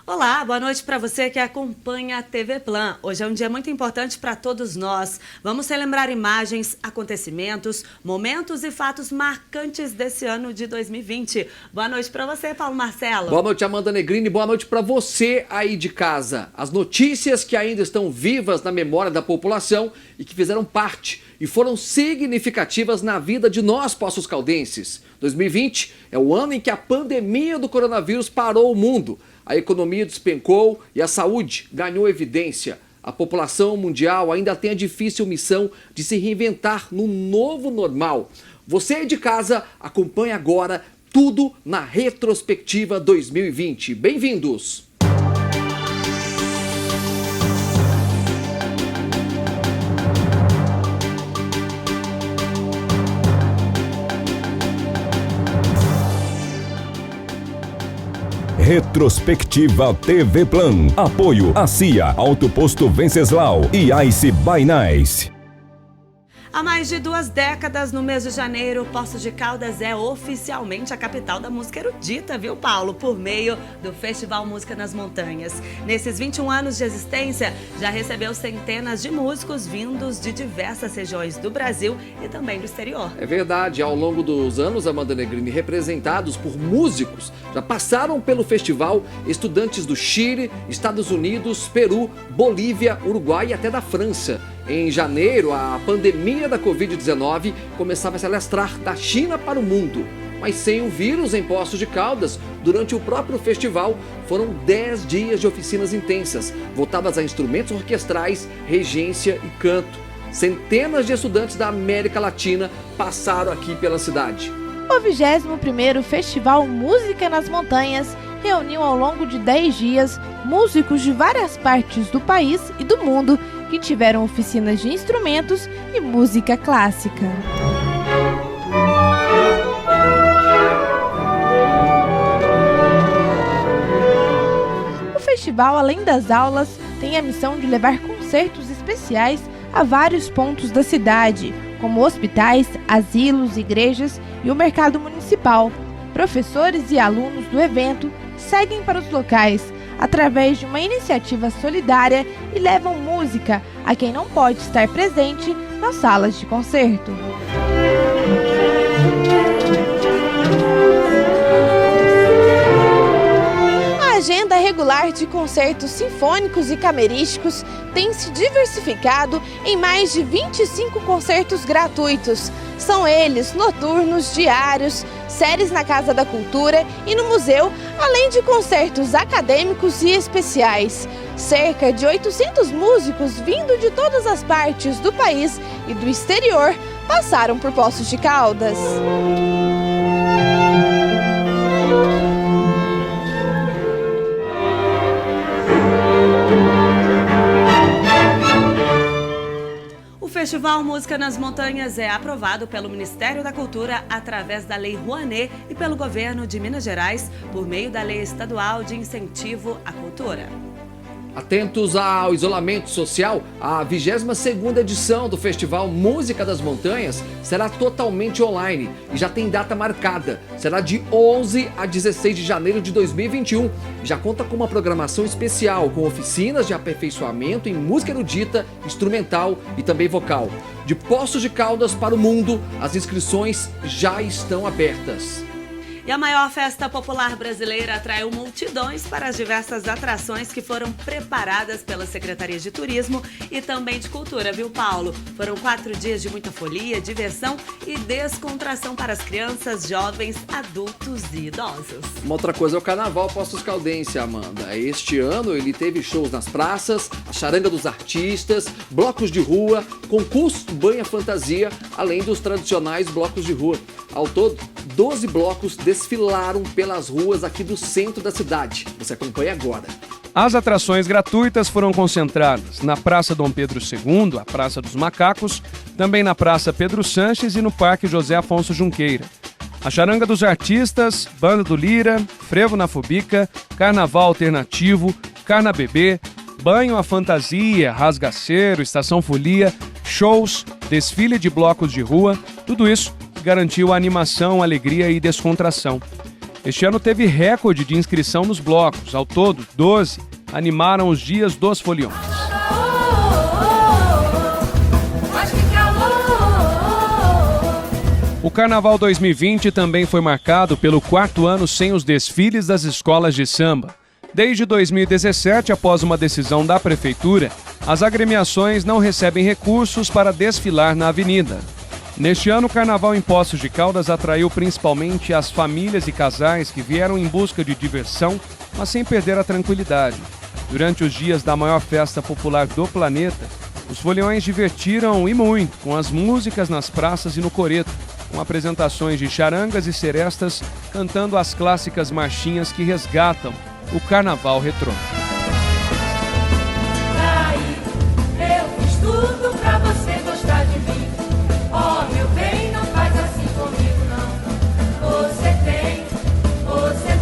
Olá, boa noite para você que acompanha a TV Plan. Hoje é um dia muito importante para todos nós. Vamos relembrar imagens, acontecimentos, momentos e fatos marcantes desse ano de 2020. Boa noite para você, Paulo Marcelo. Boa noite, Amanda Negrini. Boa noite para você aí de casa. As notícias que ainda estão vivas na memória da população e que fizeram parte e foram significativas na vida de nós, Poços Caldenses. 2020 é o ano em que a pandemia do coronavírus parou o mundo. A economia despencou e a saúde ganhou evidência. A população mundial ainda tem a difícil missão de se reinventar no novo normal. Você aí de casa acompanha agora tudo na Retrospectiva 2020. Bem-vindos! Retrospectiva TV Plan. Apoio a CIA, Auto Posto Venceslau e Ice by Nice. Há mais de 2 décadas, no mês de janeiro, Poços de Caldas é oficialmente a capital da música erudita, viu, Paulo? Por meio do Festival Música nas Montanhas. Nesses 21 anos de existência, já recebeu centenas de músicos vindos de diversas regiões do Brasil e também do exterior. É verdade, ao longo dos anos, Amanda Negrini, representados por músicos, já passaram pelo festival estudantes do Chile, Estados Unidos, Peru, Bolívia, Uruguai e até da França. Em janeiro, a pandemia da Covid-19 começava a se alastrar da China para o mundo. Mas sem o vírus em Poços de Caldas, durante o próprio festival, foram 10 dias de oficinas intensas, voltadas a instrumentos orquestrais, regência e canto. Centenas de estudantes da América Latina passaram aqui pela cidade. O 21º Festival Música nas Montanhas reuniu ao longo de 10 dias músicos de várias partes do país e do mundo que tiveram oficinas de instrumentos e música clássica. O festival, além das aulas, tem a missão de levar concertos especiais a vários pontos da cidade, como hospitais, asilos, igrejas e o mercado municipal. Professores e alunos do evento seguem para os locais através de uma iniciativa solidária e levam música a quem não pode estar presente nas salas de concerto. A agenda regular de concertos sinfônicos e camerísticos tem se diversificado em mais de 25 concertos gratuitos. São eles noturnos, diários, séries na Casa da Cultura e no museu, além de concertos acadêmicos e especiais. Cerca de 800 músicos vindo de todas as partes do país e do exterior passaram por Poços de Caldas. O Festival Música nas Montanhas é aprovado pelo Ministério da Cultura através da Lei Rouanet e pelo Governo de Minas Gerais por meio da Lei Estadual de Incentivo à Cultura. Atentos ao isolamento social, a 22ª edição do Festival Música das Montanhas será totalmente online e já tem data marcada. Será de 11 a 16 de janeiro de 2021. Já conta com uma programação especial, com oficinas de aperfeiçoamento em música erudita, instrumental e também vocal. De Poços de Caldas para o mundo, as inscrições já estão abertas. E a maior festa popular brasileira atraiu multidões para as diversas atrações que foram preparadas pela Secretaria de Turismo e também de Cultura, viu, Paulo? Foram 4 dias de muita folia, diversão e descontração para as crianças, jovens, adultos e idosos. Uma outra coisa é o Carnaval Poços Caldense, Amanda. Este ano ele teve shows nas praças, a charanga dos artistas, blocos de rua, concurso banha fantasia, além dos tradicionais blocos de rua. Ao todo, 12 blocos desfilaram pelas ruas aqui do centro da cidade. Você acompanha agora. As atrações gratuitas foram concentradas na Praça Dom Pedro II, a Praça dos Macacos, também na Praça Pedro Sanches e no Parque José Afonso Junqueira. A charanga dos artistas, Banda do Lira, Frevo na Fubica, Carnaval Alternativo, Carna Bebê, Banho à Fantasia, Rasgaceiro, Estação Folia, shows, desfile de blocos de rua, tudo isso garantiu a animação, alegria e descontração. Este ano teve recorde de inscrição nos blocos. Ao todo, 12 animaram os dias dos foliões. O Carnaval 2020 também foi marcado pelo 4º ano sem os desfiles das escolas de samba. Desde 2017, após uma decisão da Prefeitura, as agremiações não recebem recursos para desfilar na avenida. Neste ano, o Carnaval em Poços de Caldas atraiu principalmente as famílias e casais que vieram em busca de diversão, mas sem perder a tranquilidade. Durante os dias da maior festa popular do planeta, os foliões divertiram e muito com as músicas nas praças e no coreto, com apresentações de charangas e serestas cantando as clássicas marchinhas que resgatam o Carnaval retrô. Eu fiz tudo pra você gostar de mim. Oh, meu bem, não faz assim comigo, não. Você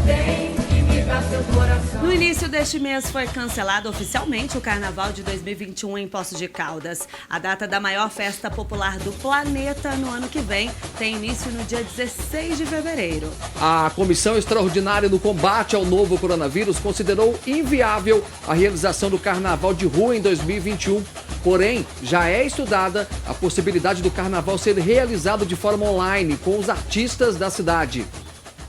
tem que me dar seu coração. No início deste mês foi cancelado oficialmente o Carnaval de 2021 em Poços de Caldas. A data da maior festa popular do planeta no ano que vem tem início no dia 16 de fevereiro. A Comissão Extraordinária do Combate ao Novo Coronavírus considerou inviável a realização do Carnaval de Rua em 2021. Porém, já é estudada a possibilidade do Carnaval ser realizado de forma online com os artistas da cidade.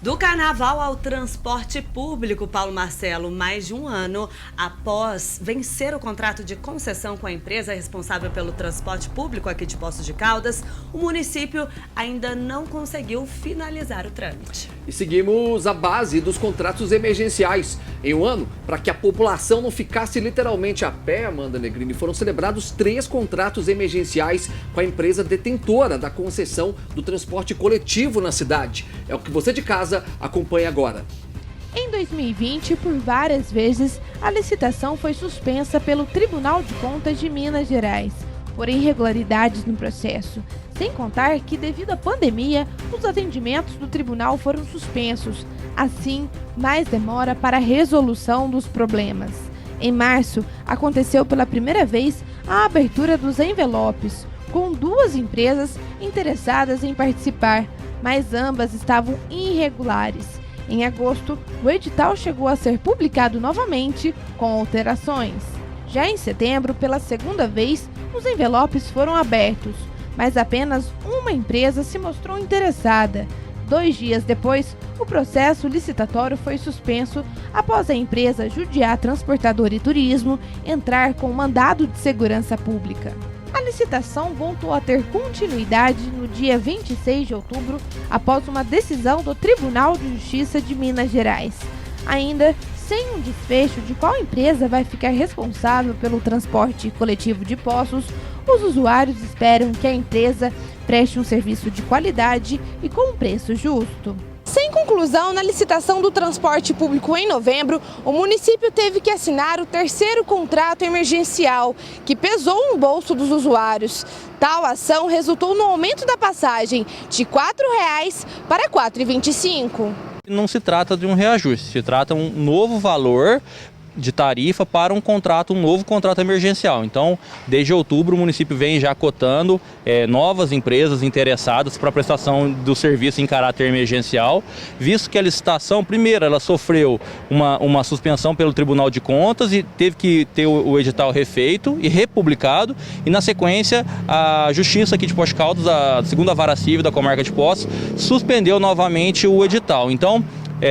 Do Carnaval ao transporte público, Paulo Marcelo, mais de um ano após vencer o contrato de concessão com a empresa responsável pelo transporte público aqui de Poços de Caldas, o município ainda não conseguiu finalizar o trâmite. E seguimos a base dos contratos emergenciais. Em um ano, para que a população não ficasse literalmente a pé, Amanda Negrini, foram celebrados 3 contratos emergenciais com a empresa detentora da concessão do transporte coletivo na cidade. É o que você de casa acompanha agora. Em 2020, por várias vezes, a licitação foi suspensa pelo Tribunal de Contas de Minas Gerais, por irregularidades no processo. Sem contar que, devido à pandemia, os atendimentos do tribunal foram suspensos. Assim, mais demora para a resolução dos problemas. Em março, aconteceu pela primeira vez a abertura dos envelopes, com 2 empresas interessadas em participar, mas ambas estavam irregulares. Em agosto, o edital chegou a ser publicado novamente, com alterações. Já em setembro, pela segunda vez, os envelopes foram abertos, mas apenas uma empresa se mostrou interessada. 2 dias depois, o processo licitatório foi suspenso após a empresa Judiá Transportadora e Turismo entrar com mandado de segurança pública. A licitação voltou a ter continuidade no dia 26 de outubro, após uma decisão do Tribunal de Justiça de Minas Gerais. Ainda sem um desfecho de qual empresa vai ficar responsável pelo transporte coletivo de Poços, os usuários esperam que a empresa preste um serviço de qualidade e com um preço justo. Sem conclusão na licitação do transporte público em novembro, o município teve que assinar o 3º contrato emergencial, que pesou no bolso dos usuários. Tal ação resultou no aumento da passagem de R$ 4,00 para R$ 4,25. Não se trata de um reajuste, se trata de um novo valor de tarifa para um novo contrato emergencial. Então, desde outubro, o município vem já cotando novas empresas interessadas para a prestação do serviço em caráter emergencial, visto que a licitação, primeiro, ela sofreu uma suspensão pelo Tribunal de Contas e teve que ter o edital refeito e republicado, e na sequência, a Justiça aqui de Poços de Caldas, a 2ª Vara Civil da Comarca de Poços, suspendeu novamente o edital. Então,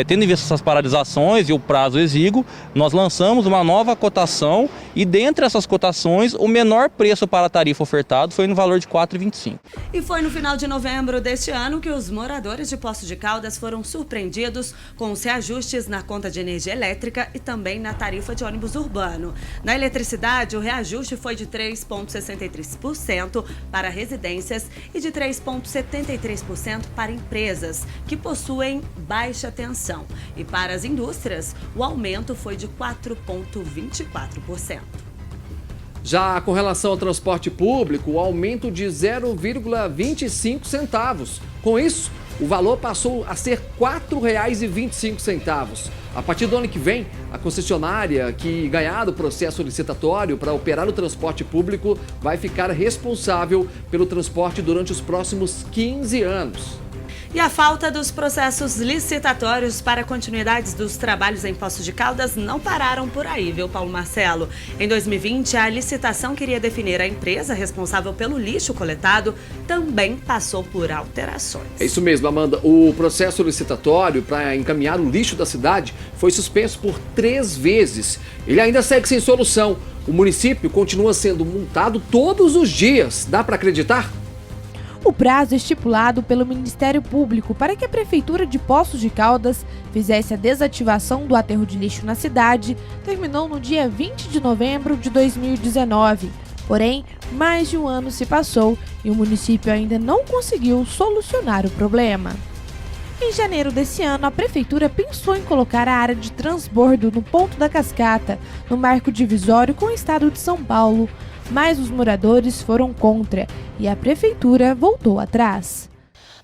tendo em vista essas paralisações e o prazo exíguo, nós lançamos uma nova cotação e, dentre essas cotações, o menor preço para a tarifa ofertado foi no valor de R$ 4,25. E foi no final de novembro deste ano que os moradores de Poços de Caldas foram surpreendidos com os reajustes na conta de energia elétrica e também na tarifa de ônibus urbano. Na eletricidade, o reajuste foi de 3,63% para residências e de 3,73% para empresas que possuem baixa tensão. E para as indústrias, o aumento foi de 4,24%. Já com relação ao transporte público, o aumento de 0,25 centavos. Com isso, o valor passou a ser R$ 4,25. A partir do ano que vem, a concessionária que ganhar o processo licitatório para operar o transporte público vai ficar responsável pelo transporte durante os próximos 15 anos. E a falta dos processos licitatórios para continuidades dos trabalhos em Poços de Caldas não pararam por aí, viu, Paulo Marcelo? Em 2020, a licitação que iria definir a empresa responsável pelo lixo coletado também passou por alterações. É isso mesmo, Amanda. O processo licitatório para encaminhar o lixo da cidade foi suspenso por 3 vezes. Ele ainda segue sem solução. O município continua sendo multado todos os dias. Dá para acreditar? O prazo estipulado pelo Ministério Público para que a Prefeitura de Poços de Caldas fizesse a desativação do aterro de lixo na cidade terminou no dia 20 de novembro de 2019. Porém, mais de um ano se passou e o município ainda não conseguiu solucionar o problema. Em janeiro desse ano, a Prefeitura pensou em colocar a área de transbordo no ponto da cascata, no marco divisório com o estado de São Paulo, mas os moradores foram contra e a Prefeitura voltou atrás.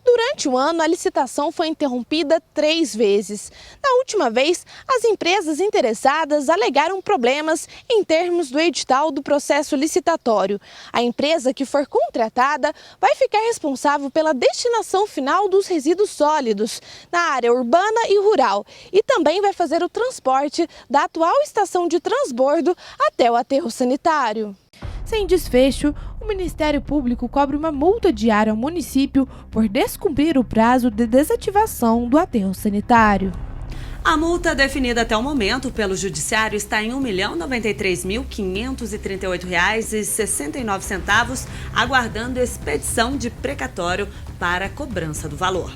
Durante o ano, a licitação foi interrompida 3 vezes. Na última vez, as empresas interessadas alegaram problemas em termos do edital do processo licitatório. A empresa que for contratada vai ficar responsável pela destinação final dos resíduos sólidos na área urbana e rural e também vai fazer o transporte da atual estação de transbordo até o aterro sanitário. Sem desfecho, o Ministério Público cobra uma multa diária ao município por descumprir o prazo de desativação do aterro sanitário. A multa definida até o momento pelo Judiciário está em R$ 1.093.538,69, aguardando expedição de precatório para a cobrança do valor.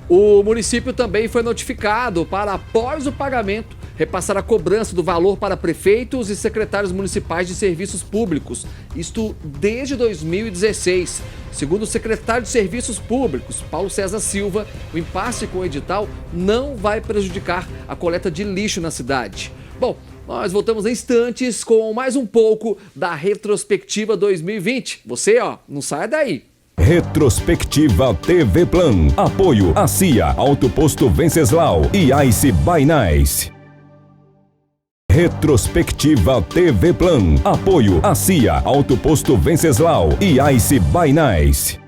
O município também foi notificado para, após o pagamento, repassar a cobrança do valor para prefeitos e secretários municipais de serviços públicos, isto desde 2016. Segundo o secretário de Serviços Públicos, Paulo César Silva, o impasse com o edital não vai prejudicar a coleta de lixo na cidade. Bom, nós voltamos em instantes com mais um pouco da Retrospectiva 2020. Você, não sai daí. Retrospectiva TV Plan. Apoio a CIA, Alto Posto Venceslau e Ice by Nice. Retrospectiva TV Plan. Apoio a CIA, Alto Posto Venceslau e Ice by Nice.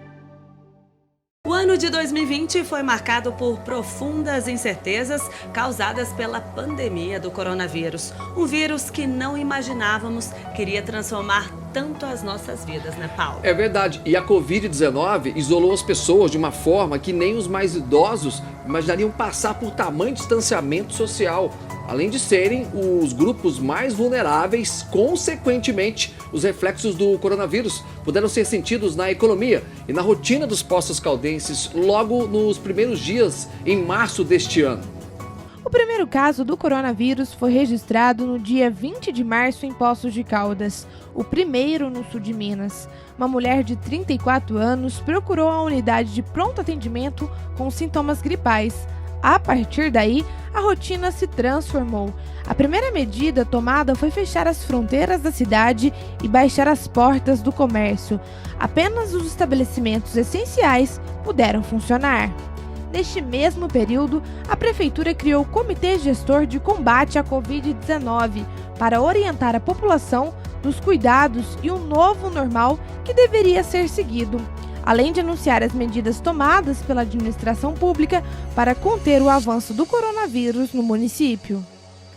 O ano de 2020 foi marcado por profundas incertezas causadas pela pandemia do coronavírus. Um vírus que não imaginávamos que iria transformar tanto as nossas vidas, né, Paulo? É verdade. E a Covid-19 isolou as pessoas de uma forma que nem os mais idosos imaginariam passar por tamanho distanciamento social. Além de serem os grupos mais vulneráveis, consequentemente, os reflexos do coronavírus puderam ser sentidos na economia e na rotina dos postos caldenses logo nos primeiros dias em março deste ano. O primeiro caso do coronavírus foi registrado no dia 20 de março em Poços de Caldas, o primeiro no sul de Minas. Uma mulher de 34 anos procurou a unidade de pronto atendimento com sintomas gripais. A partir daí, a rotina se transformou. A primeira medida tomada foi fechar as fronteiras da cidade e baixar as portas do comércio. Apenas os estabelecimentos essenciais puderam funcionar. Neste mesmo período, a Prefeitura criou o Comitê Gestor de Combate à Covid-19 para orientar a população dos cuidados e um novo normal que deveria ser seguido, além de anunciar as medidas tomadas pela administração pública para conter o avanço do coronavírus no município.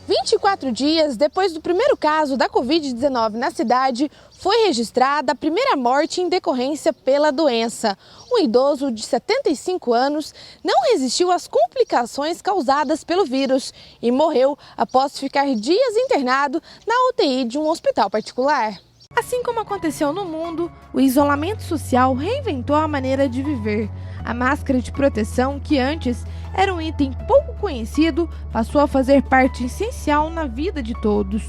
24 dias depois do primeiro caso da Covid-19 na cidade, foi registrada a primeira morte em decorrência pela doença. Um idoso de 75 anos não resistiu às complicações causadas pelo vírus e morreu após ficar dias internado na UTI de um hospital particular. Assim como aconteceu no mundo, o isolamento social reinventou a maneira de viver. A máscara de proteção, que antes era um item pouco conhecido, passou a fazer parte essencial na vida de todos.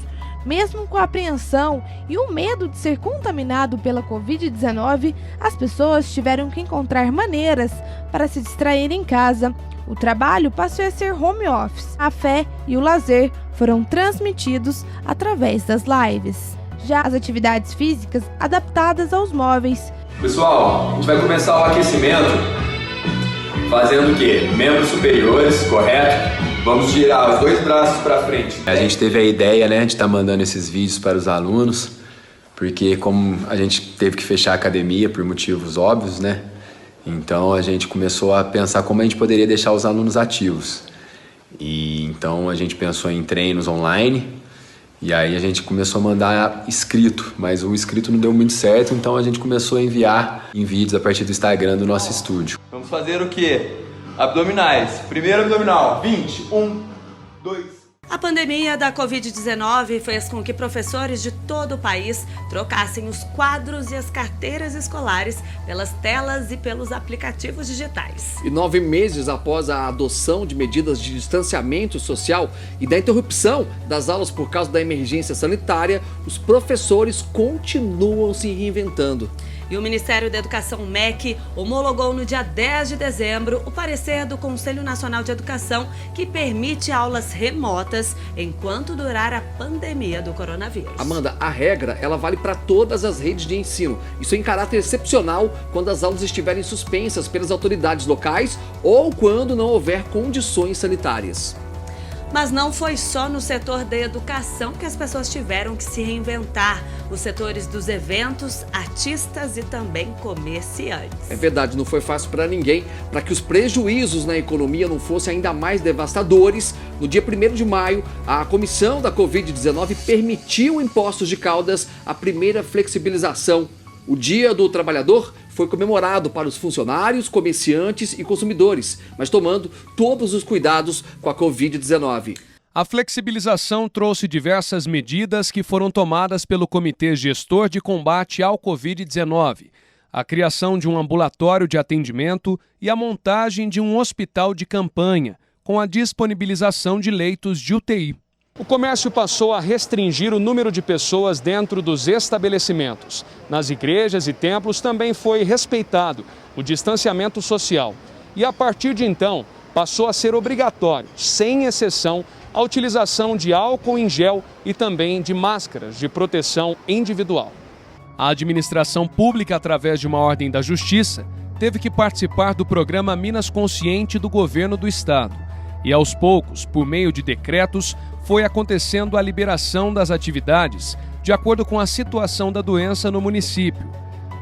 Mesmo com a apreensão e o medo de ser contaminado pela Covid-19, as pessoas tiveram que encontrar maneiras para se distrair em casa. O trabalho passou a ser home office. A fé e o lazer foram transmitidos através das lives. Já as atividades físicas adaptadas aos móveis. Pessoal, a gente vai começar o aquecimento fazendo o quê? Membros superiores, correto? Vamos girar os 2 braços para frente. A gente teve a ideia, né, de estar mandando esses vídeos para os alunos, porque como a gente teve que fechar a academia por motivos óbvios, né? Então a gente começou a pensar como a gente poderia deixar os alunos ativos. E então a gente pensou em treinos online, e aí a gente começou a mandar escrito, mas o escrito não deu muito certo, então a gente começou a enviar em vídeos a partir do Instagram do nosso estúdio. Vamos fazer o quê? Abdominais. Primeiro abdominal, 20, 1, 2... A pandemia da Covid-19 fez com que professores de todo o país trocassem os quadros e as carteiras escolares pelas telas e pelos aplicativos digitais. E 9 meses após a adoção de medidas de distanciamento social e da interrupção das aulas por causa da emergência sanitária, os professores continuam se reinventando. E o Ministério da Educação, MEC, homologou no dia 10 de dezembro o parecer do Conselho Nacional de Educação que permite aulas remotas enquanto durar a pandemia do coronavírus. Amanda, a regra ela vale para todas as redes de ensino. Isso em caráter excepcional quando as aulas estiverem suspensas pelas autoridades locais ou quando não houver condições sanitárias. Mas não foi só no setor da educação que as pessoas tiveram que se reinventar. Os setores dos eventos, artistas e também comerciantes. É verdade, não foi fácil para ninguém. Para que os prejuízos na economia não fossem ainda mais devastadores, no dia 1º de maio, a comissão da Covid-19 permitiu em Poços de Caldas a primeira flexibilização. O Dia do Trabalhador foi comemorado para os funcionários, comerciantes e consumidores, mas tomando todos os cuidados com a Covid-19. A flexibilização trouxe diversas medidas que foram tomadas pelo Comitê Gestor de Combate ao Covid-19. A criação de um ambulatório de atendimento e a montagem de um hospital de campanha, com a disponibilização de leitos de UTI. O comércio passou a restringir o número de pessoas dentro dos estabelecimentos. Nas igrejas e templos também foi respeitado o distanciamento social. E a partir de então, passou a ser obrigatório, sem exceção, a utilização de álcool em gel e também de máscaras de proteção individual. A administração pública, através de uma ordem da Justiça, teve que participar do programa Minas Consciente do governo do estado. E aos poucos, por meio de decretos, foi acontecendo a liberação das atividades de acordo com a situação da doença no município.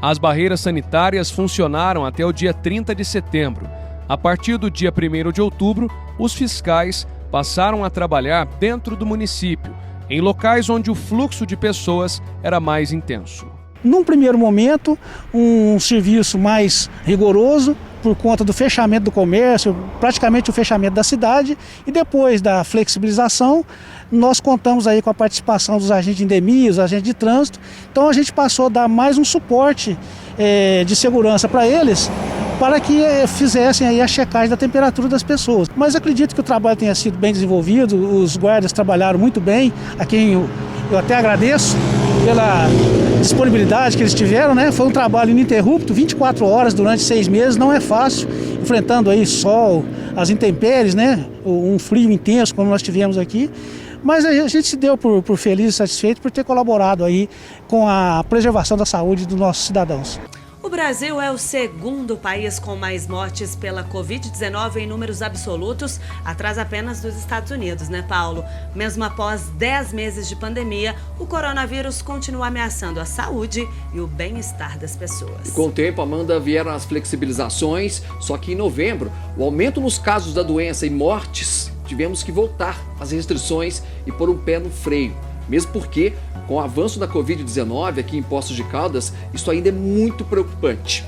As barreiras sanitárias funcionaram até o dia 30 de setembro. A partir do dia 1º de outubro, os fiscais passaram a trabalhar dentro do município, em locais onde o fluxo de pessoas era mais intenso. Num primeiro momento, um serviço mais rigoroso por conta do fechamento do comércio, praticamente o fechamento da cidade, e depois da flexibilização, nós contamos aí com a participação dos agentes de endemia, os agentes de trânsito, então a gente passou a dar mais um suporte de segurança para eles, para que fizessem aí a checagem da temperatura das pessoas. Mas acredito que o trabalho tenha sido bem desenvolvido, os guardas trabalharam muito bem, a quem eu até agradeço pela disponibilidade que eles tiveram, né? Foi um trabalho ininterrupto, 24 horas durante 6 meses, não é fácil, enfrentando aí sol, as intempéries, né? Um frio intenso como nós tivemos aqui. Mas a gente se deu por feliz e satisfeito por ter colaborado aí com a preservação da saúde dos nossos cidadãos. O Brasil é o segundo país com mais mortes pela Covid-19 em números absolutos, atrás apenas dos Estados Unidos, né, Paulo? Mesmo após 10 meses de pandemia, o coronavírus continua ameaçando a saúde e o bem-estar das pessoas. E com o tempo, Amanda, vieram as flexibilizações, só que em novembro, o aumento nos casos da doença e mortes, tivemos que voltar às restrições e pôr um pé no freio. Mesmo porque, com o avanço da Covid-19 aqui em Poços de Caldas, isso ainda é muito preocupante.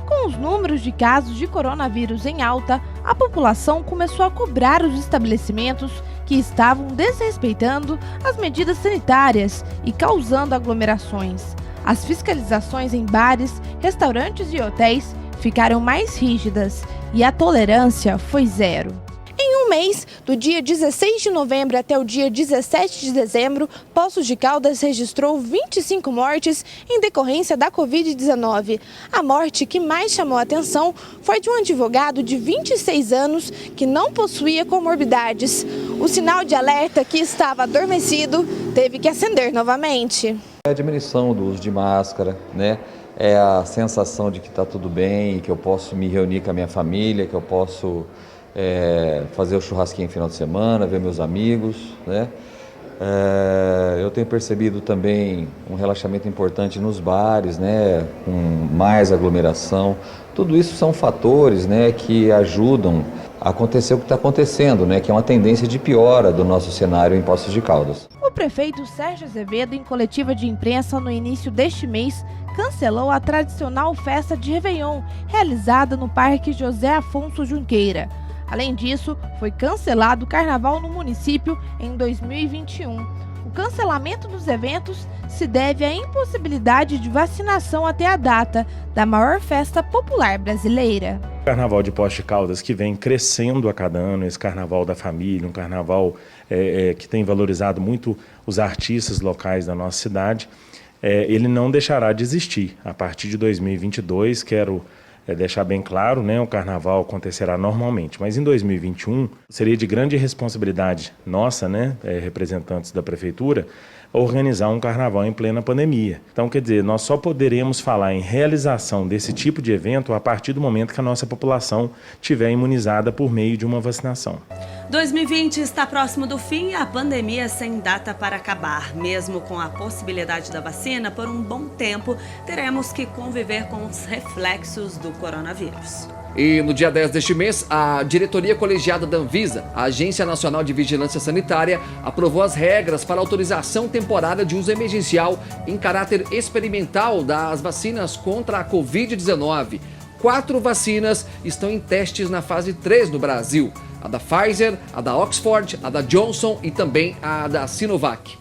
Com os números de casos de coronavírus em alta, a população começou a cobrar os estabelecimentos que estavam desrespeitando as medidas sanitárias e causando aglomerações. As fiscalizações em bares, restaurantes e hotéis ficaram mais rígidas e a tolerância foi zero. Em um mês, do dia 16 de novembro até o dia 17 de dezembro, Poços de Caldas registrou 25 mortes em decorrência da Covid-19. A morte que mais chamou a atenção foi de um advogado de 26 anos que não possuía comorbidades. O sinal de alerta que estava adormecido teve que acender novamente. É a diminuição do uso de máscara, né? É a sensação de que está tudo bem, que eu posso me reunir com a minha família, que eu posso fazer o churrasquinho no final de semana, ver meus amigos, né? Eu Eu tenho percebido também um relaxamento importante nos bares, né, com mais aglomeração. Tudo isso são fatores, né, que ajudam a acontecer o que está acontecendo, né, que é uma tendência de piora do nosso cenário em Poços de Caldas. O prefeito Sérgio Azevedo, em coletiva de imprensa no início deste mês, cancelou a tradicional festa de Réveillon, realizada no Parque José Afonso Junqueira. Além disso, foi cancelado o carnaval no município em 2021. O cancelamento dos eventos se deve à impossibilidade de vacinação até a data da maior festa popular brasileira. O Carnaval de Poços de Caldas, que vem crescendo a cada ano, esse carnaval da família, um carnaval que tem valorizado muito os artistas locais da nossa cidade, ele não deixará de existir. A partir de 2022, quero deixar bem claro, né, o carnaval acontecerá normalmente, mas em 2021 seria de grande responsabilidade nossa, né, representantes da prefeitura, organizar um carnaval em plena pandemia. Então, quer dizer, nós só poderemos falar em realização desse tipo de evento a partir do momento que a nossa população estiver imunizada por meio de uma vacinação. 2020 está próximo do fim e a pandemia sem data para acabar. Mesmo com a possibilidade da vacina, por um bom tempo, teremos que conviver com os reflexos do coronavírus. E no dia 10 deste mês, a diretoria colegiada da Anvisa, a Agência Nacional de Vigilância Sanitária, aprovou as regras para autorização temporária de uso emergencial em caráter experimental das vacinas contra a Covid-19. 4 vacinas estão em testes na fase 3 no Brasil. A da Pfizer, a da Oxford, a da Johnson e também a da Sinovac.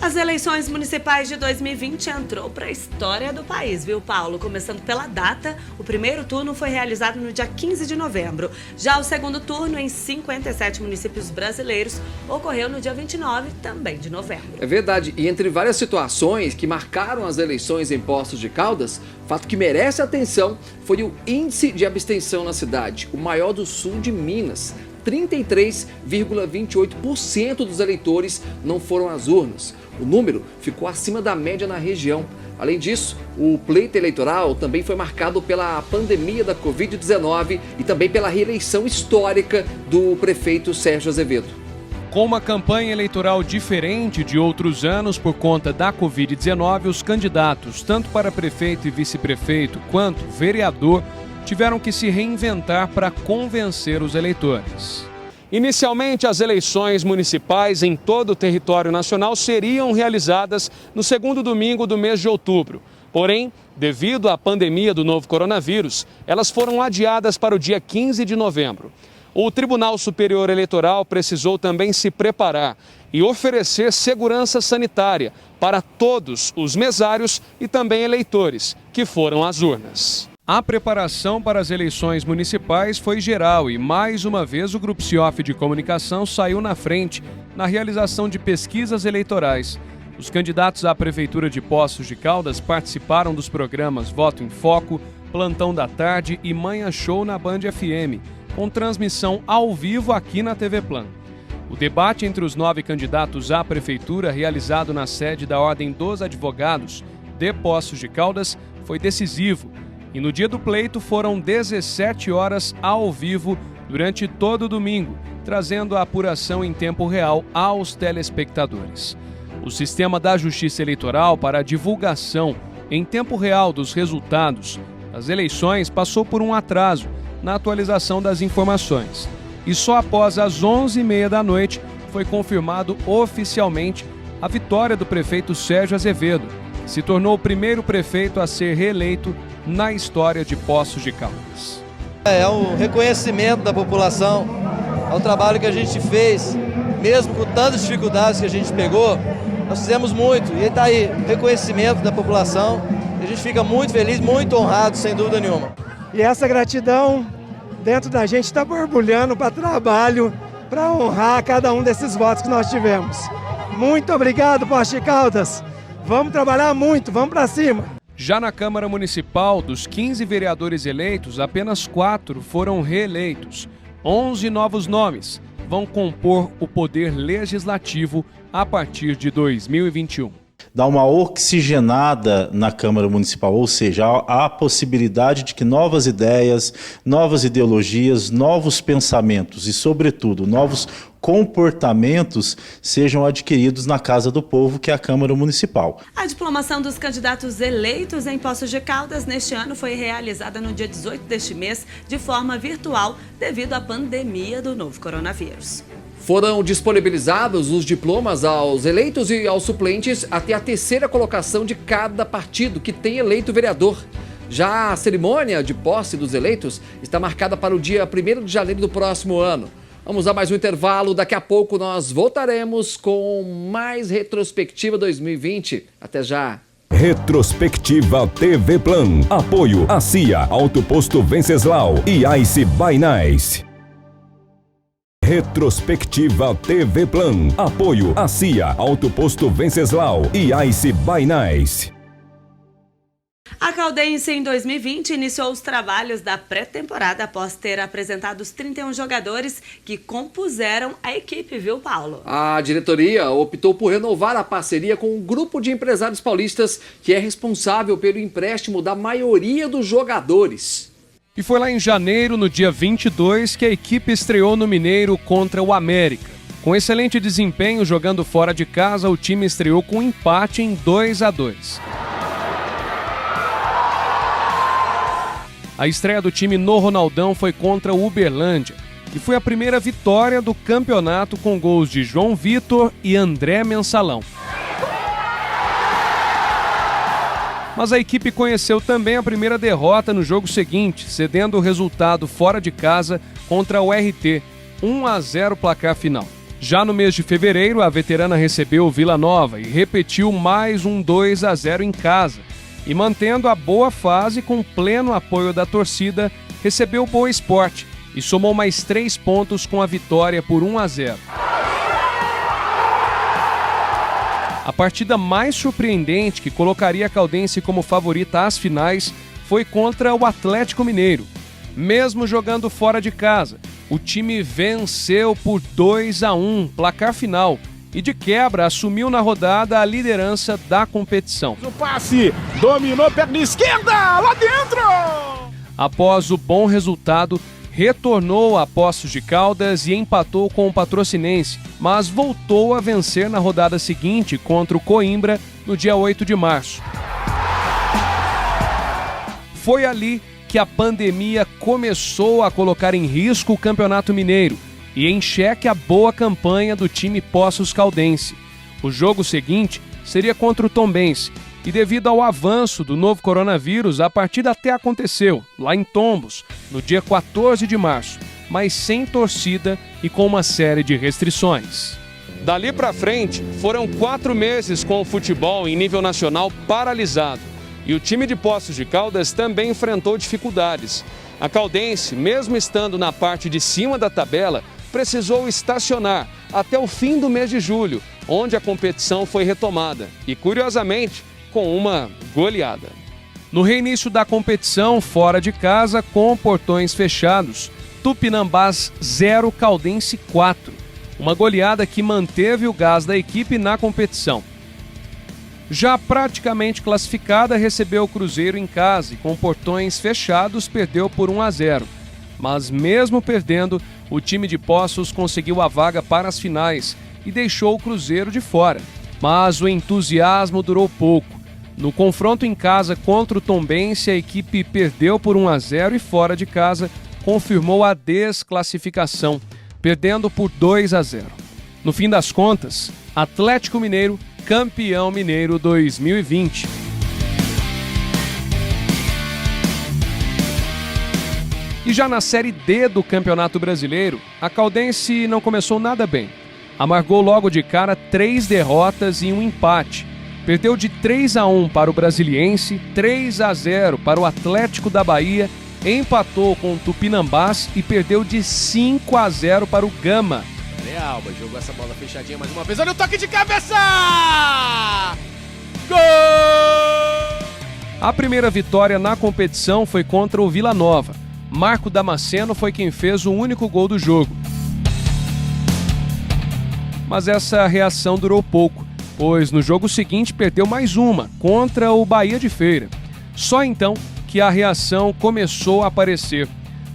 As eleições municipais de 2020 entrou para a história do país, viu, Paulo? Começando pela data, o primeiro turno foi realizado no dia 15 de novembro. Já o segundo turno, em 57 municípios brasileiros, ocorreu no dia 29, também de novembro. É verdade, e entre várias situações que marcaram as eleições em Poços de Caldas, fato que merece atenção foi o índice de abstenção na cidade, o maior do sul de Minas. 33,28% dos eleitores não foram às urnas. O número ficou acima da média na região. Além disso, o pleito eleitoral também foi marcado pela pandemia da Covid-19 e também pela reeleição histórica do prefeito Sérgio Azevedo. Com uma campanha eleitoral diferente de outros anos por conta da Covid-19, os candidatos, tanto para prefeito e vice-prefeito quanto vereador, tiveram que se reinventar para convencer os eleitores. Inicialmente, as eleições municipais em todo o território nacional seriam realizadas no segundo domingo do mês de outubro. Porém, devido à pandemia do novo coronavírus, elas foram adiadas para o dia 15 de novembro. O Tribunal Superior Eleitoral precisou também se preparar e oferecer segurança sanitária para todos os mesários e também eleitores que foram às urnas. A preparação para as eleições municipais foi geral e, mais uma vez, o Grupo Cioff de Comunicação saiu na frente na realização de pesquisas eleitorais. Os candidatos à Prefeitura de Poços de Caldas participaram dos programas Voto em Foco, Plantão da Tarde e Manhã Show na Band FM, com transmissão ao vivo aqui na TV Plan. O debate entre os 9 candidatos à Prefeitura, realizado na sede da Ordem dos Advogados de Poços de Caldas, foi decisivo. E no dia do pleito foram 17 horas ao vivo durante todo o domingo, trazendo a apuração em tempo real aos telespectadores. O sistema da Justiça Eleitoral para a divulgação em tempo real dos resultados das eleições passou por um atraso na atualização das informações. E só após as 11h30 da noite foi confirmado oficialmente a vitória do prefeito Sérgio Azevedo, que se tornou o primeiro prefeito a ser reeleito na história de Poços de Caldas. É um reconhecimento da população ao trabalho que a gente fez, mesmo com tantas dificuldades que a gente pegou, nós fizemos muito e está aí, reconhecimento da população, a gente fica muito feliz, muito honrado, sem dúvida nenhuma. E essa gratidão dentro da gente está borbulhando para trabalho, para honrar cada um desses votos que nós tivemos. Muito obrigado, Poços de Caldas, vamos trabalhar muito, vamos para cima. Já na Câmara Municipal, dos 15 vereadores eleitos, apenas 4 foram reeleitos. 11 novos nomes vão compor o poder legislativo a partir de 2021. Dá uma oxigenada na Câmara Municipal, ou seja, há a possibilidade de que novas ideias, novas ideologias, novos pensamentos e, sobretudo, novos comportamentos sejam adquiridos na Casa do Povo, que é a Câmara Municipal. A diplomação dos candidatos eleitos em Poços de Caldas neste ano foi realizada no dia 18 deste mês de forma virtual devido à pandemia do novo coronavírus. Foram disponibilizados os diplomas aos eleitos e aos suplentes até a terceira colocação de cada partido que tem eleito vereador. Já a cerimônia de posse dos eleitos está marcada para o dia 1º de janeiro do próximo ano. Vamos a mais um intervalo, daqui a pouco nós voltaremos com mais Retrospectiva 2020. Até já! Retrospectiva TV Plan. Apoio a CIA, Auto Posto Venceslau e Ice by Nice. Retrospectiva TV Plan. Apoio a CIA, Auto Posto Venceslau e Ice by Nice. A Caldense, em 2020, iniciou os trabalhos da pré-temporada após ter apresentado os 31 jogadores que compuseram a equipe, viu, Paulo? A diretoria optou por renovar a parceria com um grupo de empresários paulistas que é responsável pelo empréstimo da maioria dos jogadores. E foi lá em janeiro, no dia 22, que a equipe estreou no Mineiro contra o América. Com excelente desempenho jogando fora de casa, o time estreou com um empate em 2-2. A estreia do time no Ronaldão foi contra o Uberlândia, e foi a primeira vitória do campeonato com gols de João Vitor e André Mensalão. Mas a equipe conheceu também a primeira derrota no jogo seguinte, cedendo o resultado fora de casa contra o RT, 1-0 placar final. Já no mês de fevereiro, a veterana recebeu o Vila Nova e repetiu mais um 2-0 em casa. E mantendo a boa fase com pleno apoio da torcida, recebeu o Boa Esporte e somou mais 3 pontos com a vitória por 1-0. A partida mais surpreendente que colocaria a Caldense como favorita às finais foi contra o Atlético Mineiro. Mesmo jogando fora de casa, o time venceu por 2-1, placar final. E de quebra assumiu na rodada a liderança da competição. O passe, dominou, perna esquerda, lá dentro! Após o bom resultado, retornou a Poços de Caldas e empatou com o Patrocinense, mas voltou a vencer na rodada seguinte contra o Coimbra no dia 8 de março. Foi ali que a pandemia começou a colocar em risco o Campeonato Mineiro e em xeque a boa campanha do time Poços Caldense. O jogo seguinte seria contra o Tombense, e devido ao avanço do novo coronavírus, a partida até aconteceu, lá em Tombos, no dia 14 de março, mas sem torcida e com uma série de restrições. Dali para frente, foram 4 meses com o futebol em nível nacional paralisado, e o time de Poços de Caldas também enfrentou dificuldades. A Caldense, mesmo estando na parte de cima da tabela, precisou estacionar até o fim do mês de julho, onde a competição foi retomada e, curiosamente, com uma goleada. No reinício da competição, fora de casa, com portões fechados, Tupinambás 0, Caldense 4, uma goleada que manteve o gás da equipe na competição. Já praticamente classificada, recebeu o Cruzeiro em casa e, com portões fechados, perdeu por 1-0. Mas mesmo perdendo, o time de Poços conseguiu a vaga para as finais e deixou o Cruzeiro de fora. Mas o entusiasmo durou pouco. No confronto em casa contra o Tombense, a equipe perdeu por 1-0 e fora de casa confirmou a desclassificação, perdendo por 2-0. No fim das contas, Atlético Mineiro, campeão mineiro 2020. E já na Série D do Campeonato Brasileiro, a Caldense não começou nada bem. Amargou logo de cara 3 derrotas e um empate. Perdeu de 3-1 para o Brasiliense, 3-0 para o Atlético da Bahia, empatou com o Tupinambás e perdeu de 5-0 para o Gama. Alba jogou essa bola fechadinha mais uma vez. Olha o toque de cabeça! Gol! A primeira vitória na competição foi contra o Vila Nova. Marco Damasceno foi quem fez o único gol do jogo. Mas essa reação durou pouco, pois no jogo seguinte perdeu mais uma, contra o Bahia de Feira. Só então que a reação começou a aparecer.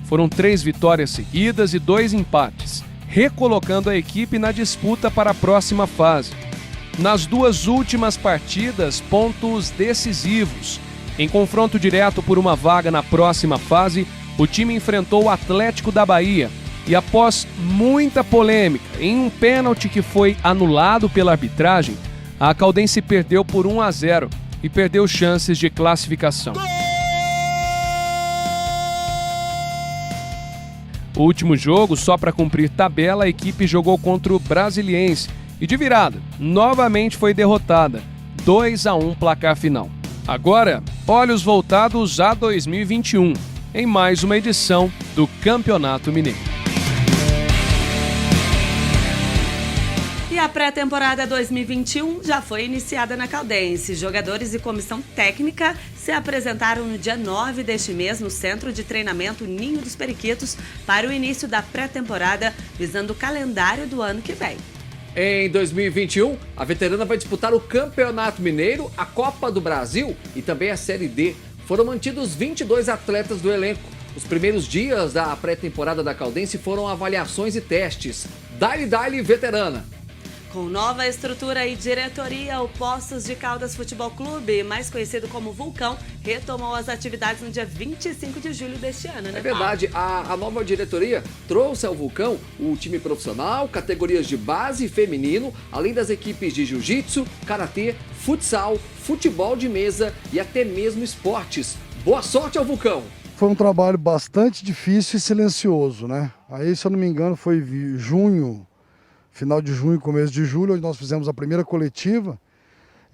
Foram 3 vitórias seguidas e 2 empates. recolocando a equipe na disputa para a próxima fase. Nas duas últimas partidas, pontos decisivos. Em confronto direto por uma vaga na próxima fase, o time enfrentou o Atlético da Bahia e, após muita polêmica, em um pênalti que foi anulado pela arbitragem, a Caldense perdeu por 1-0 e perdeu chances de classificação. O último jogo, só para cumprir tabela, a equipe jogou contra o Brasiliense e, de virada, novamente foi derrotada. 2-1 placar final. Agora, olhos voltados a 2021, em mais uma edição do Campeonato Mineiro. E a pré-temporada 2021 já foi iniciada na Caldense. Jogadores e comissão técnica se apresentaram no dia 9 deste mês no Centro de Treinamento Ninho dos Periquitos para o início da pré-temporada, visando o calendário do ano que vem. Em 2021, a veterana vai disputar o Campeonato Mineiro, a Copa do Brasil e também a Série D. Foram mantidos 22 atletas do elenco. Os primeiros dias da pré-temporada da Caldense foram avaliações e testes. Dali, veterana! Com nova estrutura e diretoria, o Poços de Caldas Futebol Clube, mais conhecido como Vulcão, retomou as atividades no dia 25 de julho deste ano, né? É verdade, a nova diretoria trouxe ao Vulcão o time profissional, categorias de base e feminino, além das equipes de jiu-jitsu, karatê, futsal, futebol de mesa e até mesmo esportes. Boa sorte ao Vulcão! Foi um trabalho bastante difícil e silencioso, né? Aí, se eu não me engano, foi junho, final de junho, começo de julho, onde nós fizemos a primeira coletiva.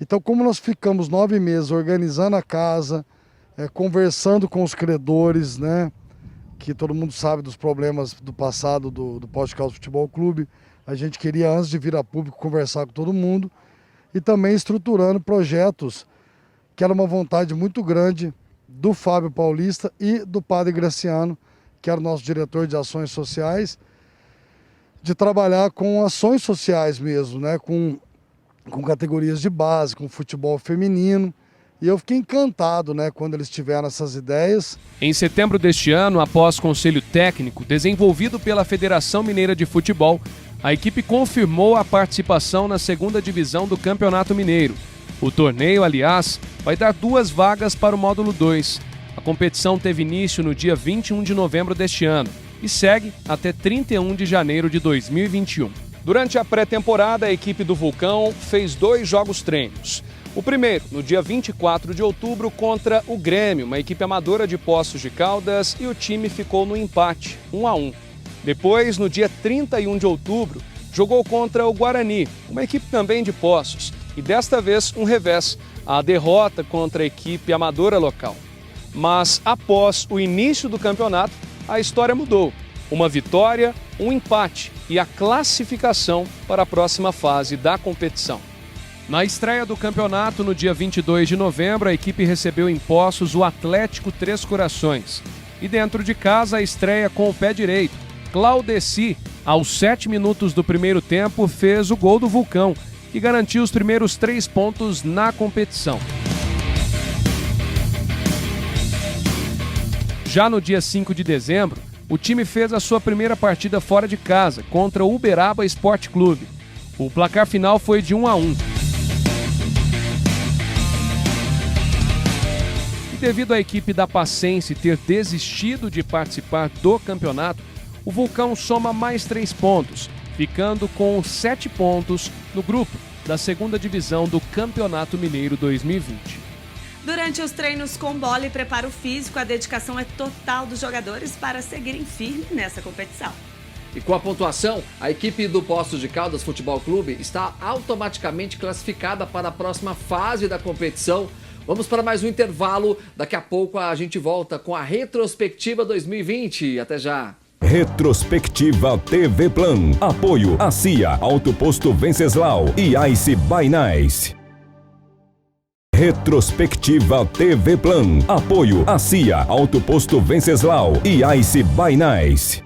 Então, como nós ficamos 9 meses organizando a casa, conversando com os credores, né, que todo mundo sabe dos problemas do passado do Poços de Caldas Futebol Clube, a gente queria, antes de vir a público, conversar com todo mundo e também estruturando projetos, que era uma vontade muito grande do Fábio Paulista e do Padre Graciano, que era o nosso diretor de ações sociais, de trabalhar com ações sociais mesmo, né? Com categorias de base, com futebol feminino. E eu fiquei encantado, né, quando eles tiveram essas ideias. Em setembro deste ano, após conselho técnico desenvolvido pela Federação Mineira de Futebol, a equipe confirmou a participação na segunda divisão do Campeonato Mineiro. O torneio, aliás, vai dar 2 vagas para o módulo 2. A competição teve início no dia 21 de novembro deste ano e segue até 31 de janeiro de 2021. Durante a pré-temporada, a equipe do Vulcão fez 2 jogos treinos. O primeiro, no dia 24 de outubro, contra o Grêmio, uma equipe amadora de Poços de Caldas, e o time ficou no empate, 1-1. Depois, no dia 31 de outubro, jogou contra o Guarani, uma equipe também de Poços, e desta vez um revés, a derrota contra a equipe amadora local. Mas após o início do campeonato, a história mudou. Uma vitória, um empate e a classificação para a próxima fase da competição. Na estreia do campeonato, no dia 22 de novembro, a equipe recebeu em Poços o Atlético Três Corações. E dentro de casa, a estreia com o pé direito. Claudeci, aos 7 minutos do primeiro tempo, fez o gol do Vulcão, que garantiu os primeiros 3 pontos na competição. Já no dia 5 de dezembro, o time fez a sua primeira partida fora de casa, contra o Uberaba Esporte Clube. O placar final foi de 1-1. E devido à equipe da Pacense ter desistido de participar do campeonato, o Vulcão soma mais 3 pontos, ficando com 7 pontos no grupo da segunda divisão do Campeonato Mineiro 2020. Durante os treinos com bola e preparo físico, a dedicação é total dos jogadores para seguirem firmes nessa competição. E com a pontuação, a equipe do Poços de Caldas Futebol Clube está automaticamente classificada para a próxima fase da competição. Vamos para mais um intervalo. Daqui a pouco a gente volta com a Retrospectiva 2020. Até já! Retrospectiva TV Plan. Apoio a CIA, Auto Posto Venceslau e Ice by Nice. Retrospectiva TV Plan. Apoio a CIA, Auto Posto Venceslau e Ice by Nice.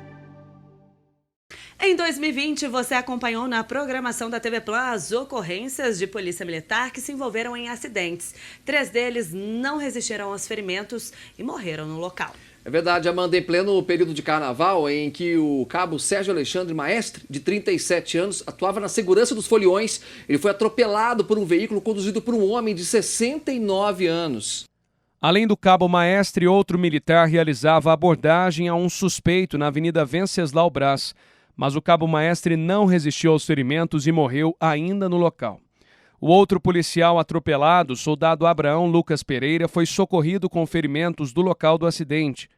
Em 2020, você acompanhou na programação da TV Plan as ocorrências de polícia militar que se envolveram em acidentes. 3 deles não resistiram aos ferimentos e morreram no local. É verdade, Amanda, em pleno período de carnaval, em que o cabo Sérgio Alexandre Maestre, de 37 anos, atuava na segurança dos foliões, ele foi atropelado por um veículo conduzido por um homem de 69 anos. Além do cabo Maestre, outro militar realizava abordagem a um suspeito na Avenida Venceslau Braz, mas o cabo Maestre não resistiu aos ferimentos e morreu ainda no local. O outro policial atropelado, soldado Abraão Lucas Pereira, foi socorrido com ferimentos do local do acidente.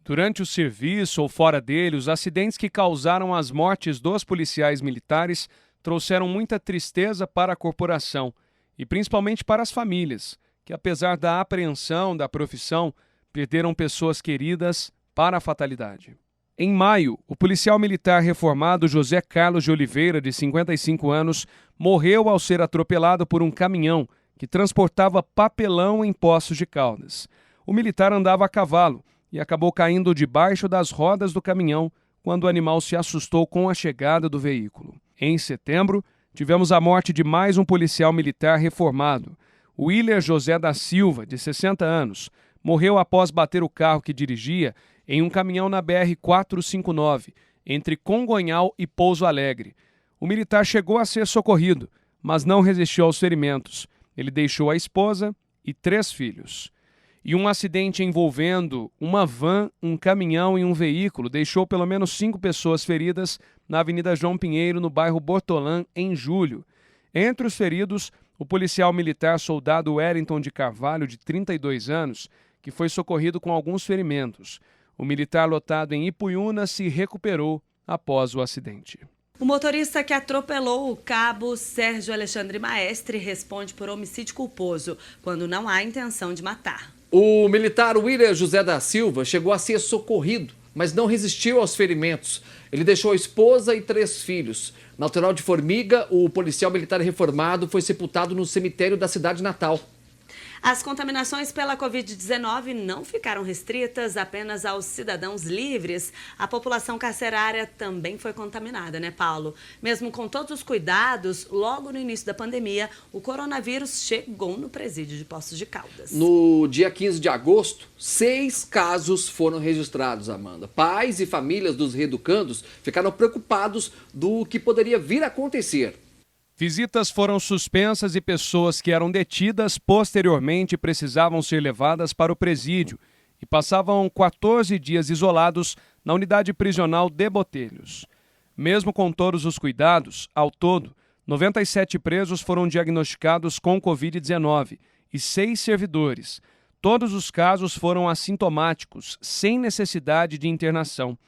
Durante o serviço ou fora dele, os acidentes que causaram as mortes dos policiais militares trouxeram muita tristeza para a corporação e principalmente para as famílias, que apesar da apreensão da profissão, perderam pessoas queridas para a fatalidade. Em maio, o policial militar reformado José Carlos de Oliveira, de 55 anos, morreu ao ser atropelado por um caminhão que transportava papelão em Poços de Caldas. O militar andava a cavalo e acabou caindo debaixo das rodas do caminhão quando o animal se assustou com a chegada do veículo. Em setembro, tivemos a morte de mais um policial militar reformado. Willer José da Silva, de 60 anos, morreu após bater o carro que dirigia em um caminhão na BR-459, entre Congonhal e Pouso Alegre. O militar chegou a ser socorrido, mas não resistiu aos ferimentos. Ele deixou a esposa e 3 filhos. E um acidente envolvendo uma van, um caminhão e um veículo deixou pelo menos 5 pessoas feridas na Avenida João Pinheiro, no bairro Bortolã, em julho. Entre os feridos, o policial militar soldado Wellington de Carvalho, de 32 anos, que foi socorrido com alguns ferimentos. O militar lotado em Ipuiuna se recuperou após o acidente. O motorista que atropelou o cabo Sérgio Alexandre Maestre responde por homicídio culposo, quando não há intenção de matar. O militar Willer José da Silva chegou a ser socorrido, mas não resistiu aos ferimentos. Ele deixou a esposa e 3 filhos. Natural de Formiga, o policial militar reformado foi sepultado no cemitério da cidade natal. As contaminações pela Covid-19 não ficaram restritas apenas aos cidadãos livres. A população carcerária também foi contaminada, né, Paulo? Mesmo com todos os cuidados, logo no início da pandemia, o coronavírus chegou no presídio de Poços de Caldas. No dia 15 de agosto, 6 casos foram registrados, Amanda. Pais e famílias dos reeducandos ficaram preocupados do que poderia vir a acontecer. Visitas foram suspensas e pessoas que eram detidas posteriormente precisavam ser levadas para o presídio e passavam 14 dias isolados na unidade prisional de Botelhos. Mesmo com todos os cuidados, ao todo, 97 presos foram diagnosticados com Covid-19 e 6 servidores. Todos os casos foram assintomáticos, sem necessidade de internação.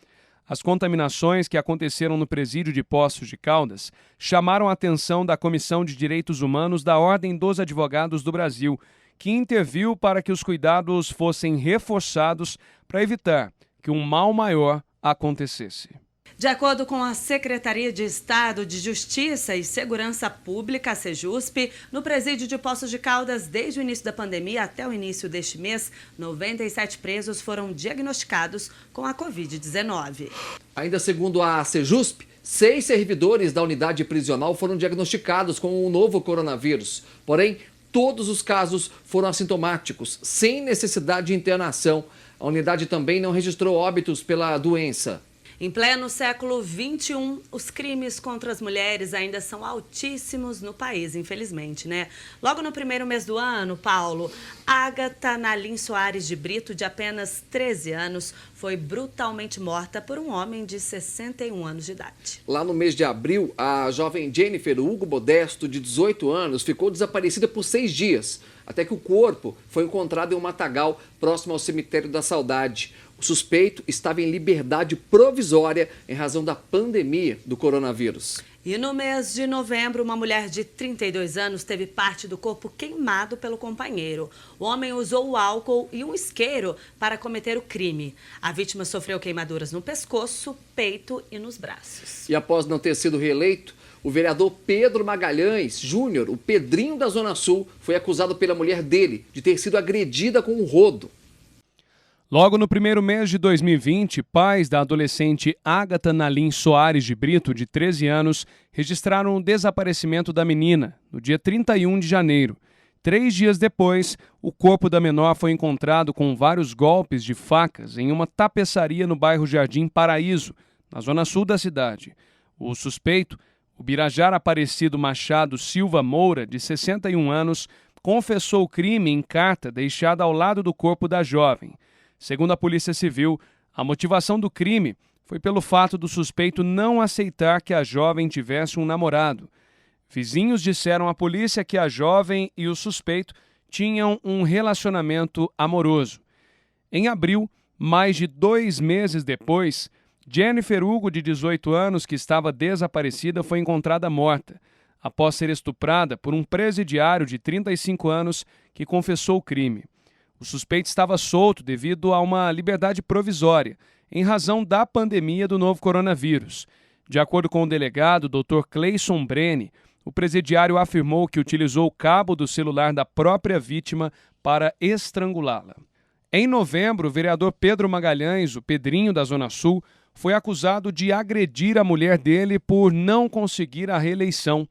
As contaminações que aconteceram no presídio de Poços de Caldas chamaram a atenção da Comissão de Direitos Humanos da Ordem dos Advogados do Brasil, que interviu para que os cuidados fossem reforçados para evitar que um mal maior acontecesse. De acordo com a Secretaria de Estado de Justiça e Segurança Pública, a Sejusp, no presídio de Poços de Caldas, desde o início da pandemia até o início deste mês, 97 presos foram diagnosticados com a Covid-19. Ainda segundo a Sejusp, 6 servidores da unidade prisional foram diagnosticados com o novo coronavírus. Porém, todos os casos foram assintomáticos, sem necessidade de internação. A unidade também não registrou óbitos pela doença. Em pleno século XXI, os crimes contra as mulheres ainda são altíssimos no país, infelizmente, né? Logo no primeiro mês do ano, Paulo, Ágata Nalim Soares de Brito, de apenas 13 anos, foi brutalmente morta por um homem de 61 anos de idade. Lá no mês de abril, a jovem Jennifer Hugo Modesto, de 18 anos, ficou desaparecida por 6 dias, até que o corpo foi encontrado em um matagal próximo ao cemitério da Saudade. O suspeito estava em liberdade provisória em razão da pandemia do coronavírus. E no mês de novembro, uma mulher de 32 anos teve parte do corpo queimado pelo companheiro. O homem usou o álcool e um isqueiro para cometer o crime. A vítima sofreu queimaduras no pescoço, peito e nos braços. E após não ter sido reeleito, o vereador Pedro Magalhães Júnior, o Pedrinho da Zona Sul, foi acusado pela mulher dele de ter sido agredida com um rodo. Logo no primeiro mês de 2020, pais da adolescente Ágata Nalim Soares de Brito, de 13 anos, registraram o desaparecimento da menina no dia 31 de janeiro. 3 dias depois, o corpo da menor foi encontrado com vários golpes de facas em uma tapeçaria no bairro Jardim Paraíso, na zona sul da cidade. O suspeito, o Birajara Aparecido Machado Silva Moura, de 61 anos, confessou o crime em carta deixada ao lado do corpo da jovem. Segundo a Polícia Civil, a motivação do crime foi pelo fato do suspeito não aceitar que a jovem tivesse um namorado. Vizinhos disseram à polícia que a jovem e o suspeito tinham um relacionamento amoroso. Em abril, mais de 2 meses depois, Jennifer Hugo, de 18 anos, que estava desaparecida, foi encontrada morta, após ser estuprada por um presidiário de 35 anos que confessou o crime. O suspeito estava solto devido a uma liberdade provisória, em razão da pandemia do novo coronavírus. De acordo com o delegado, Dr. Cleison Brene, o presidiário afirmou que utilizou o cabo do celular da própria vítima para estrangulá-la. Em novembro, o vereador Pedro Magalhães, o Pedrinho da Zona Sul, foi acusado de agredir a mulher dele por não conseguir a reeleição.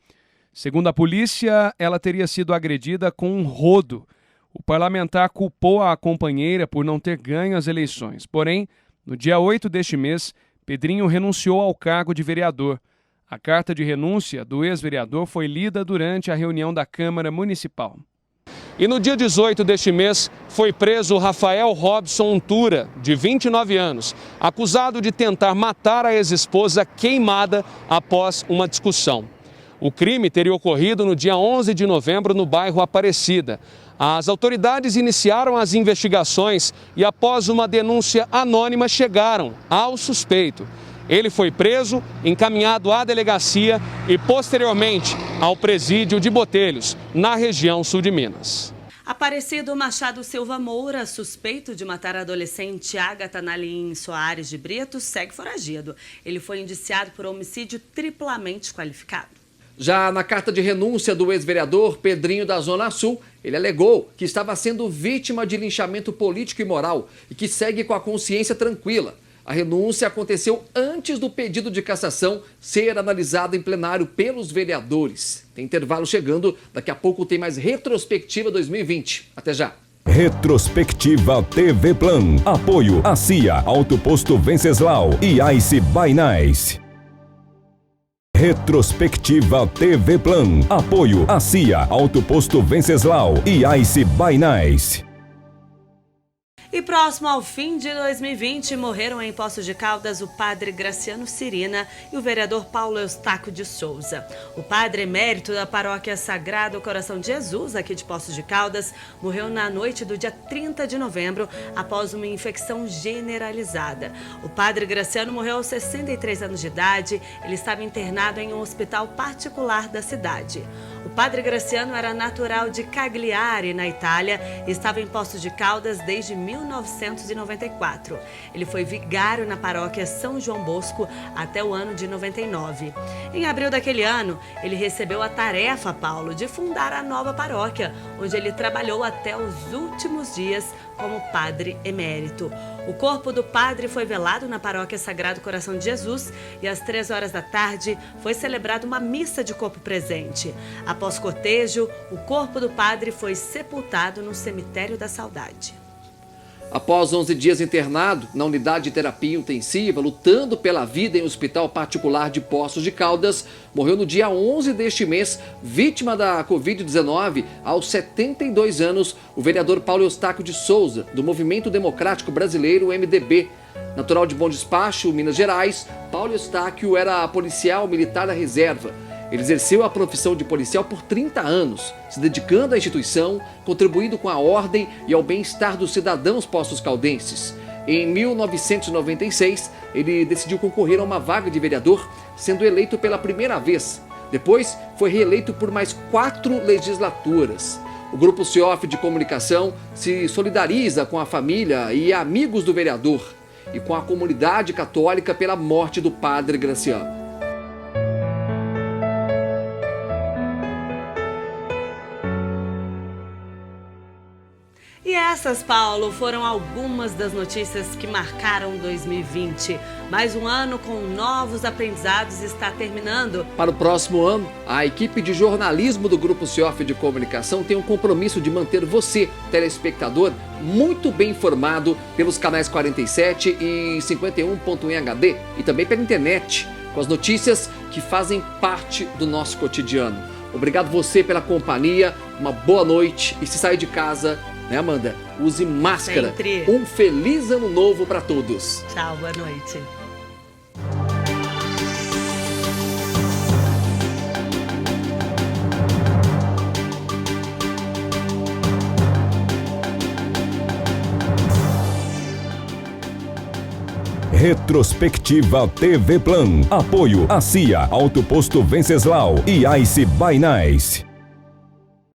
Segundo a polícia, ela teria sido agredida com um rodo. O parlamentar culpou a companheira por não ter ganho as eleições. Porém, no dia 8 deste mês, Pedrinho renunciou ao cargo de vereador. A carta de renúncia do ex-vereador foi lida durante a reunião da Câmara Municipal. E no dia 18 deste mês, foi preso Rafael Robson Untura, de 29 anos, acusado de tentar matar a ex-esposa queimada após uma discussão. O crime teria ocorrido no dia 11 de novembro no bairro Aparecida. As autoridades iniciaram as investigações e, após uma denúncia anônima, chegaram ao suspeito. Ele foi preso, encaminhado à delegacia e, posteriormente, ao presídio de Botelhos, na região sul de Minas. Aparecido Machado Silva Moura, suspeito de matar a adolescente Agatha Nalim Soares de Brito, segue foragido. Ele foi indiciado por homicídio triplamente qualificado. Já na carta de renúncia do ex-vereador Pedrinho da Zona Sul, ele alegou que estava sendo vítima de linchamento político e moral e que segue com a consciência tranquila. A renúncia aconteceu antes do pedido de cassação ser analisado em plenário pelos vereadores. Tem intervalo chegando, daqui a pouco tem mais Retrospectiva 2020. Até já. Retrospectiva TV Plan. Apoio a CIA, Auto Posto Venceslau e Ice by Nice. Retrospectiva TV Plan. Apoio a CIA, Auto Posto Venceslau e Ice by Nice. E próximo ao fim de 2020, morreram em Poços de Caldas o padre Graciano Cirina e o vereador Paulo Eustáquio de Souza. O padre emérito da paróquia Sagrado Coração de Jesus, aqui de Poços de Caldas, morreu na noite do dia 30 de novembro após uma infecção generalizada. O padre Graciano morreu aos 63 anos de idade. Ele estava internado em um hospital particular da cidade. O padre Graciano era natural de Cagliari, na Itália, e estava em Poços de Caldas desde 1994. Ele foi vigário na paróquia São João Bosco até o ano de 99. Em abril daquele ano, ele recebeu a tarefa, Paulo, de fundar a nova paróquia, onde ele trabalhou até os últimos dias como padre emérito. O corpo do padre foi velado na paróquia Sagrado Coração de Jesus e às 3 horas da tarde foi celebrada uma missa de corpo presente. Após cortejo, o corpo do padre foi sepultado no cemitério da Saudade. Após 11 dias internado na unidade de terapia intensiva, lutando pela vida em um hospital particular de Poços de Caldas, morreu no dia 11 deste mês, vítima da Covid-19, aos 72 anos, o vereador Paulo Eustáquio de Souza, do Movimento Democrático Brasileiro, MDB. Natural de Bom Despacho, Minas Gerais, Paulo Eustáquio era policial militar da reserva. Ele exerceu a profissão de policial por 30 anos, se dedicando à instituição, contribuindo com a ordem e ao bem-estar dos cidadãos poços-caldenses. Em 1996, ele decidiu concorrer a uma vaga de vereador, sendo eleito pela primeira vez. Depois, foi reeleito por mais 4 legislaturas. O Grupo CIOF de Comunicação se solidariza com a família e amigos do vereador e com a comunidade católica pela morte do padre Graciano. E essas, Paulo, foram algumas das notícias que marcaram 2020. Mais um ano com novos aprendizados está terminando. Para o próximo ano, a equipe de jornalismo do Grupo Cioff de Comunicação tem um compromisso de manter você, telespectador, muito bem informado pelos canais 47 e 51.1 HD e também pela internet, com as notícias que fazem parte do nosso cotidiano. Obrigado você pela companhia, uma boa noite e se sair de casa, né, Amanda? Use máscara. Sempre. Um feliz ano novo para todos. Tchau, boa noite. Retrospectiva TV Plan. Apoio a CIA, Autoposto Venceslau e Ice by Nice.